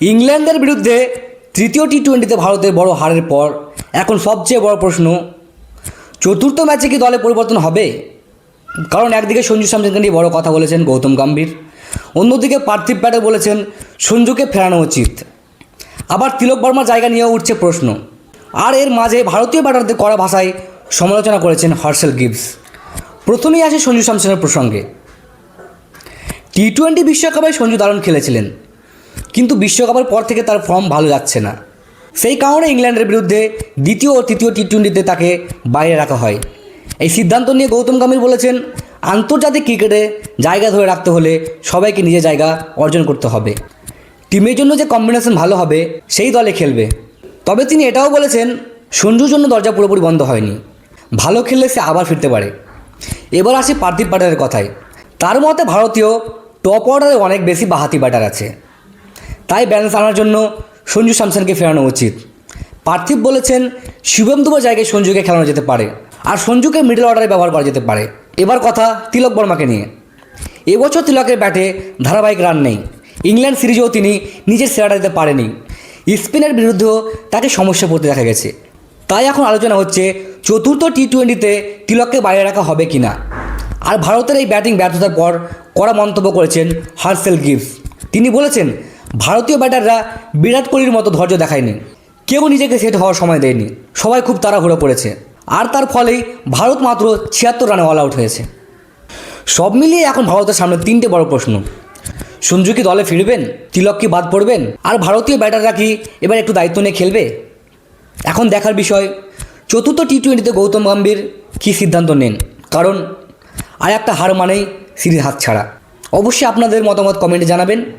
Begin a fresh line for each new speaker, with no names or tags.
ইংল্যান্ডের বিরুদ্ধে তৃতীয় টি-20তে ভারতের বড় হারের পর এখন সবচেয়ে বড় প্রশ্ন, চতুর্থ ম্যাচে কি দলে পরিবর্তন হবে? কারণ একদিকে সঞ্জু স্যামসনকে নিয়ে বড় কথা বলেছেন গৌতম গম্ভীর, অন্যদিকে পার্থিব প্যাটেল বলেছেন সঞ্জুকে ফেরানো উচিত। আবার তিলক বর্মার জায়গা নিয়েও উঠছে প্রশ্ন। আর এর মাঝে ভারতীয় ব্যাটারদের কড়া ভাষায় সমালোচনা করেছেন হার্শেল গিবস। প্রথমেই আসে সঞ্জু স্যামসনের প্রসঙ্গে। টি-20 বিশ্বকাপে সঞ্জু দারুণ খেলেছিলেন, কিন্তু বিশ্বকাপের পর থেকে তার ফর্ম ভালো যাচ্ছে না। সেই কারণে ইংল্যান্ডের বিরুদ্ধে দ্বিতীয় ও তৃতীয় টি-20তে তাকে বাইরে রাখা হয়। এই সিদ্ধান্ত নিয়ে গৌতম গম্ভীর বলেছেন, আন্তর্জাতিক ক্রিকেটে জায়গা ধরে রাখতে হলে সবাইকে নিজের জায়গা অর্জন করতে হবে। টিমের জন্য যে কম্বিনেশন ভালো হবে সেই দলে খেলবে। তবে তিনি এটাও বলেছেন, সঞ্জুর জন্য দরজা পুরোপুরি বন্ধ হয়নি, ভালো খেললে সে আবার ফিরতে পারে। এবার আসি পার্থিব প্যাটেলের কথায়। তার মতে ভারতীয় টপ অর্ডারে অনেক বেশি বাঁহাতি ব্যাটার আছে, তাই ব্যালেন্স আনার জন্য সঞ্জু স্যামসনকে ফেরানো উচিত। পার্থিব বলেছেন, শিবম দুবার জায়গায় সঞ্জুকে খেলানো যেতে পারে, আর সঞ্জুকে মিডল অর্ডারে ব্যবহার করা যেতে পারে। এবার কথা তিলক বর্মাকে নিয়ে। এবছর তিলকের ব্যাটে ধারাবাহিক রান নেই, ইংল্যান্ড সিরিজেও তিনি নিজের সেরাটা দিতে পারেনি, স্পিনের বিরুদ্ধেও তাকে সমস্যা পড়তে দেখা গেছে। তাই এখন আলোচনা হচ্ছে চতুর্থ টি-20তে তিলককে বাইরে রাখা হবে কি না। আর ভারতের এই ব্যাটিং ব্যর্থতার পর কড়া মন্তব্য করেছেন হার্শেল গিবস। তিনি বলেছেন, ভারতীয় ব্যাটাররা বিরাট কোহলির মতো ধৈর্য দেখায়নি, কেউ নিজেকে সেট হওয়ার সময় দেয়নি, সবাই খুব তাড়াহুড়ো করেছে, আর তার ফলেই ভারত মাত্র 76 রানে অল আউট হয়েছে। সব মিলিয়ে এখন ভারতের সামনে তিনটে বড় প্রশ্ন। সঞ্জু কি দলে ফিরবেন? তিলক কি বাদ পড়বেন? আর ভারতীয় ব্যাটাররা কি এবার একটু দায়িত্ব নিয়ে খেলবে? এখন দেখার বিষয় চতুর্থ টি-20তে গৌতম গম্ভীর কী সিদ্ধান্ত নেন, কারণ আর একটা হার মানেই সিরিজ হাতছাড়া। অবশ্যই আপনাদের মতামত কমেন্টে জানাবেন।